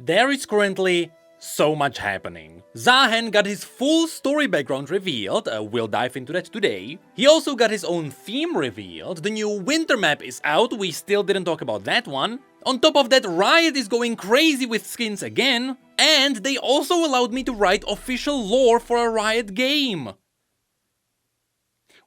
There is currently so much happening. Zaahen got his full story background revealed, we'll dive into that today. He also got his own theme revealed, the new winter map is out, we still didn't talk about that one. On top of that, Riot is going crazy with skins again, and they also allowed me to write official lore for a Riot game.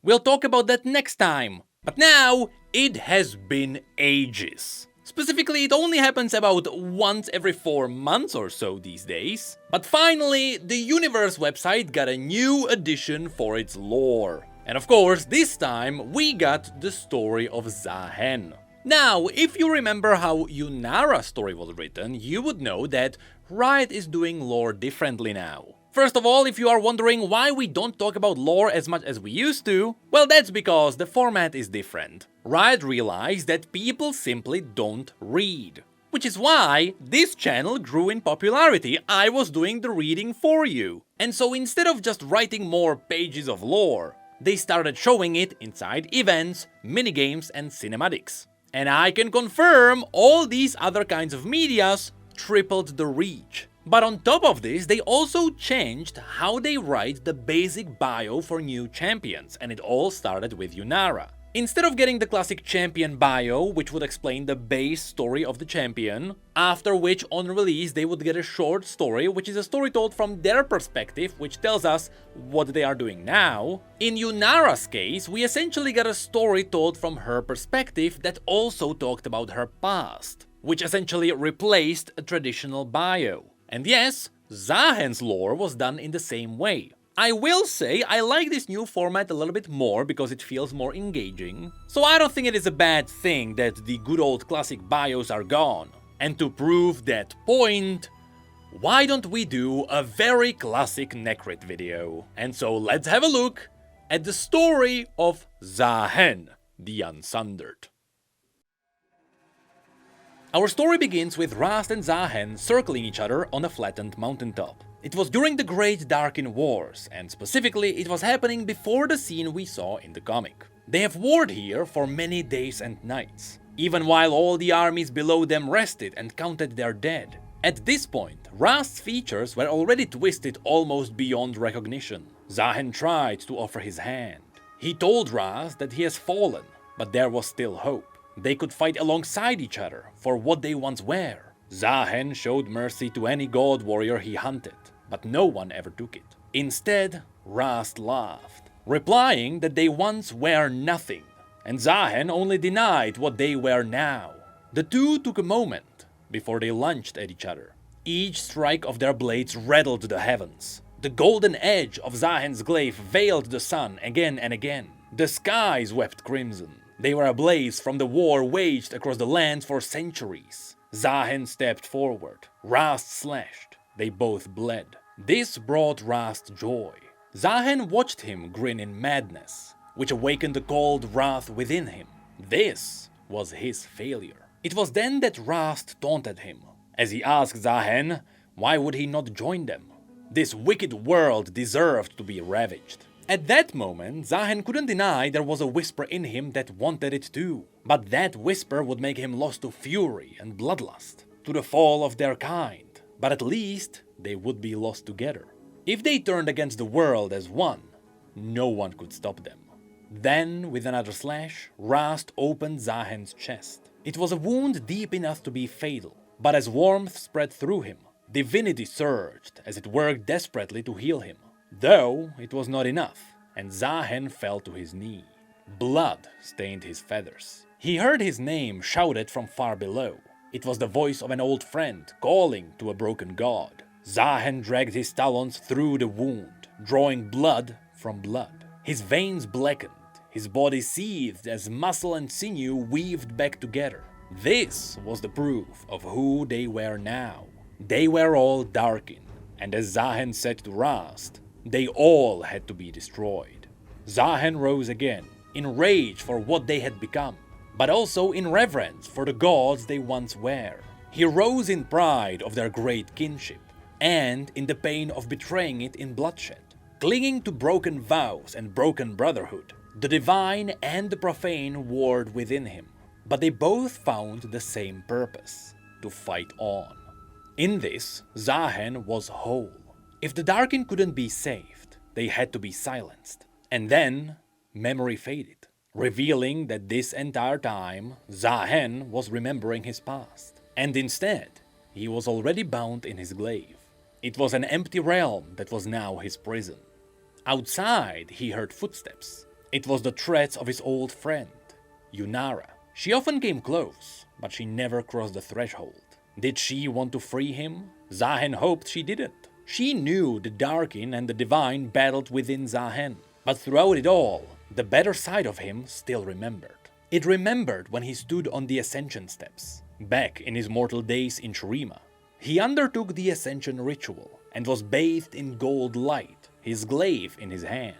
We'll talk about that next time. But now, it has been ages. Specifically, it only happens about once every 4 months or so these days. But finally, the Universe website got a new addition for its lore. And of course, this time we got the story of Zaahen. Now, if you remember how Yunara's story was written, you would know that Riot is doing lore differently now. First of all, if you are wondering why we don't talk about lore as much as we used to, well, that's because the format is different. Riot realized that people simply don't read. Which is why this channel grew in popularity. I was doing the reading for you. And so instead of just writing more pages of lore, they started showing it inside events, minigames and cinematics. And I can confirm all these other kinds of medias tripled the reach. But on top of this, they also changed how they write the basic bio for new champions, and it all started with Yunara. Instead of getting the classic champion bio, which would explain the base story of the champion, after which on release they would get a short story, which is a story told from their perspective, which tells us what they are doing now, in Yunara's case, we essentially got a story told from her perspective that also talked about her past, which essentially replaced a traditional bio. And yes, Zaahen's lore was done in the same way. I will say I like this new format a little bit more because it feels more engaging, so I don't think it is a bad thing that the good old classic bios are gone. And to prove that point, why don't we do a very classic Necrit video? And so let's have a look at the story of Zaahen, the Unsundered. Our story begins with Rhaast and Zaahen circling each other on a flattened mountaintop. It was during the Great Darkin Wars, and specifically it was happening before the scene we saw in the comic. They have warred here for many days and nights, even while all the armies below them rested and counted their dead. At this point, Rhaast's features were already twisted almost beyond recognition. Zaahen tried to offer his hand. He told Rhaast that he has fallen, but there was still hope. They could fight alongside each other for what they once were. Zaahen showed mercy to any god warrior he hunted, but no one ever took it. Instead, Rhaast laughed, replying that they once were nothing, and Zaahen only denied what they were now. The two took a moment before they lunged at each other. Each strike of their blades rattled the heavens. The golden edge of Zaahen's glaive veiled the sun again and again. The skies wept crimson. They were ablaze from the war waged across the lands for centuries. Zaahen stepped forward. Rhaast slashed. They both bled. This brought Rhaast joy. Zaahen watched him grin in madness, which awakened the cold wrath within him. This was his failure. It was then that Rhaast taunted him, as he asked Zaahen why would he not join them. This wicked world deserved to be ravaged. At that moment, Zaahen couldn't deny there was a whisper in him that wanted it too. But that whisper would make him lost to fury and bloodlust, to the fall of their kind. But at least they would be lost together. If they turned against the world as one, no one could stop them. Then, with another slash, Rhaast opened Zaahen's chest. It was a wound deep enough to be fatal, but as warmth spread through him, divinity surged as it worked desperately to heal him. Though it was not enough, and Zaahen fell to his knee. Blood stained his feathers. He heard his name shouted from far below. It was the voice of an old friend calling to a broken god. Zaahen dragged his talons through the wound, drawing blood from blood. His veins blackened, his body seethed as muscle and sinew weaved back together. This was the proof of who they were now. They were all Darkin, and as Zaahen said to Rhaast, they all had to be destroyed. Zaahen rose again, in rage for what they had become, but also in reverence for the gods they once were. He rose in pride of their great kinship, and in the pain of betraying it in bloodshed. Clinging to broken vows and broken brotherhood, the divine and the profane warred within him. But they both found the same purpose, to fight on. In this, Zaahen was whole. If the Darkin couldn't be saved, they had to be silenced. And then, memory faded, revealing that this entire time, Zaahen was remembering his past. And instead, he was already bound in his glaive. It was an empty realm that was now his prison. Outside, he heard footsteps. It was the treads of his old friend, Yunara. She often came close, but she never crossed the threshold. Did she want to free him? Zaahen hoped she didn't. She knew the Darkin and the Divine battled within Zaahen, but throughout it all, the better side of him still remembered. It remembered when he stood on the Ascension steps, back in his mortal days in Shurima. He undertook the Ascension ritual and was bathed in gold light, his glaive in his hand.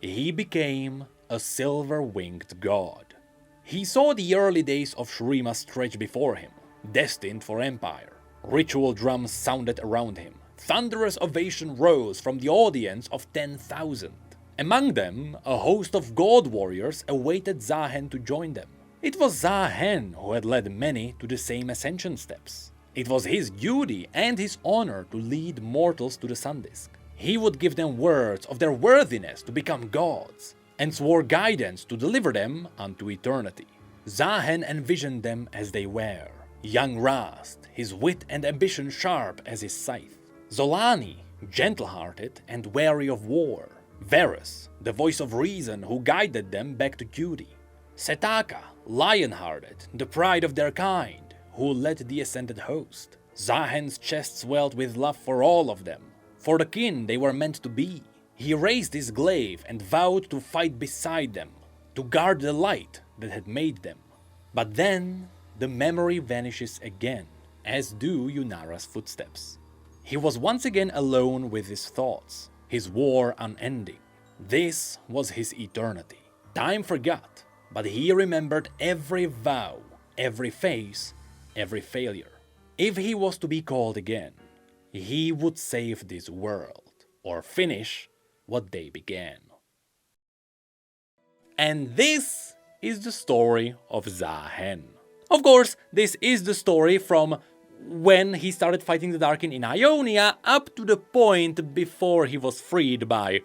He became a silver-winged god. He saw the early days of Shurima stretch before him, destined for empire. Ritual drums sounded around him. Thunderous ovation rose from the audience of 10,000. Among them, a host of god warriors awaited Zaahen to join them. It was Zaahen who had led many to the same ascension steps. It was his duty and his honor to lead mortals to the Sun Disk. He would give them words of their worthiness to become gods, and swore guidance to deliver them unto eternity. Zaahen envisioned them as they were. Young Rhaast, his wit and ambition sharp as his scythe. Zolani, gentle-hearted and wary of war. Varus, the voice of reason who guided them back to duty. Setaka, lion-hearted, the pride of their kind, who led the ascended host. Zaahen's chest swelled with love for all of them, for the kin they were meant to be. He raised his glaive and vowed to fight beside them, to guard the light that had made them. But then, the memory vanishes again, as do Yunara's footsteps. He was once again alone with his thoughts, his war unending. This was his eternity. Time forgot, but he remembered every vow, every face, every failure. If he was to be called again, he would save this world, or finish what they began. And this is the story of Zaahen. Of course, this is the story from when he started fighting the Darkin in Ionia up to the point before he was freed by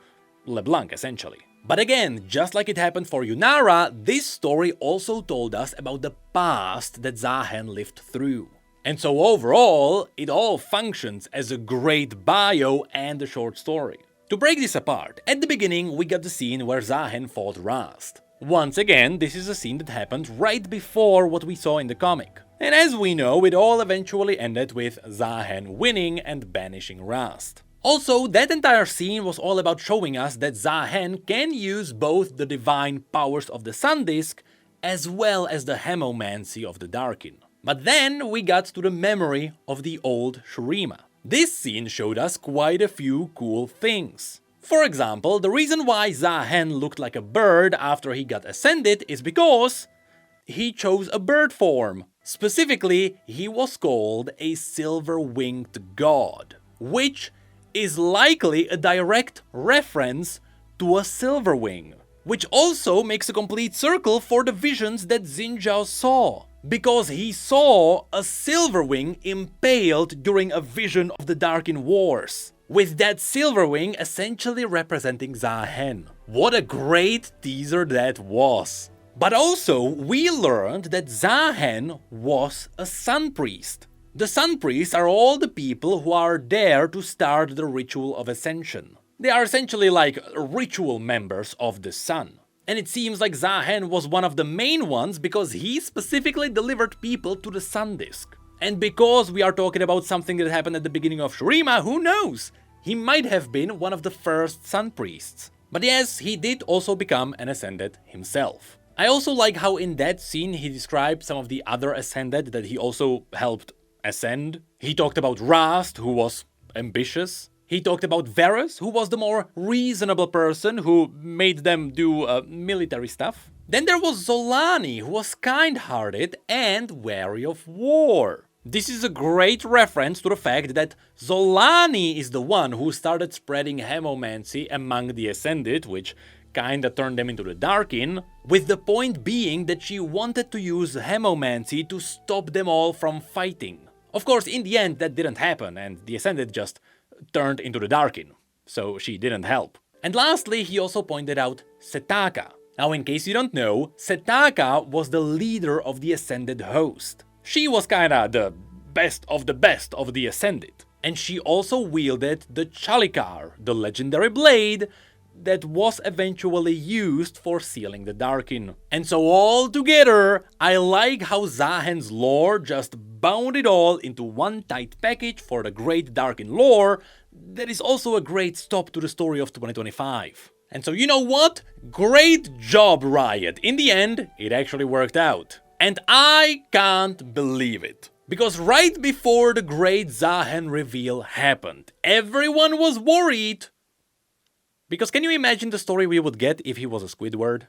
LeBlanc, essentially. But again, just like it happened for Yunara, this story also told us about the past that Zaahen lived through. And so overall, it all functions as a great bio and a short story. To break this apart, at the beginning we got the scene where Zaahen fought Rhaast. Once again, this is a scene that happened right before what we saw in the comic. And as we know, it all eventually ended with Zaahen winning and banishing Rhaast. Also, that entire scene was all about showing us that Zaahen can use both the divine powers of the Sun Disk as well as the hemomancy of the Darkin. But then we got to the memory of the old Shurima. This scene showed us quite a few cool things. For example, the reason why Zaahen looked like a bird after he got ascended is because he chose a bird form. Specifically, he was called a silver-winged god, which is likely a direct reference to a silver wing, which also makes a complete circle for the visions that Xin Zhao saw, because he saw a silver wing impaled during a vision of the Darkin Wars, with that silver wing essentially representing Zaahen. What a great teaser that was! But also, we learned that Zaahen was a Sun Priest. The Sun Priests are all the people who are there to start the ritual of ascension. They are essentially like ritual members of the Sun. And it seems like Zaahen was one of the main ones because he specifically delivered people to the Sun Disk. And because we are talking about something that happened at the beginning of Shurima, who knows? He might have been one of the first Sun Priests. But yes, he did also become an Ascended himself. I also like how in that scene he described some of the other Ascended that he also helped ascend. He talked about Rhaast, who was ambitious. He talked about Varus, who was the more reasonable person who made them do military stuff. Then there was Zolani, who was kind-hearted and wary of war. This is a great reference to the fact that Zolani is the one who started spreading hemomancy among the Ascended, which kinda turned them into the Darkin, with the point being that she wanted to use hemomancy to stop them all from fighting. Of course, in the end that didn't happen, and the Ascended just turned into the Darkin, so she didn't help. And lastly, he also pointed out Setaka. Now, in case you don't know, Setaka was the leader of the Ascended host. She was kinda the best of the Ascended. And she also wielded the Chalikar, the legendary blade that was eventually used for sealing the Darkin. And so all together, I like how Zaahen's lore just bound it all into one tight package for the great Darkin lore that is also a great stop to the story of 2025. And so you know what? Great job, Riot! In the end, it actually worked out. And I can't believe it. Because right before the great Zaahen reveal happened, everyone was worried. Because can you imagine the story we would get if he was a Squidward?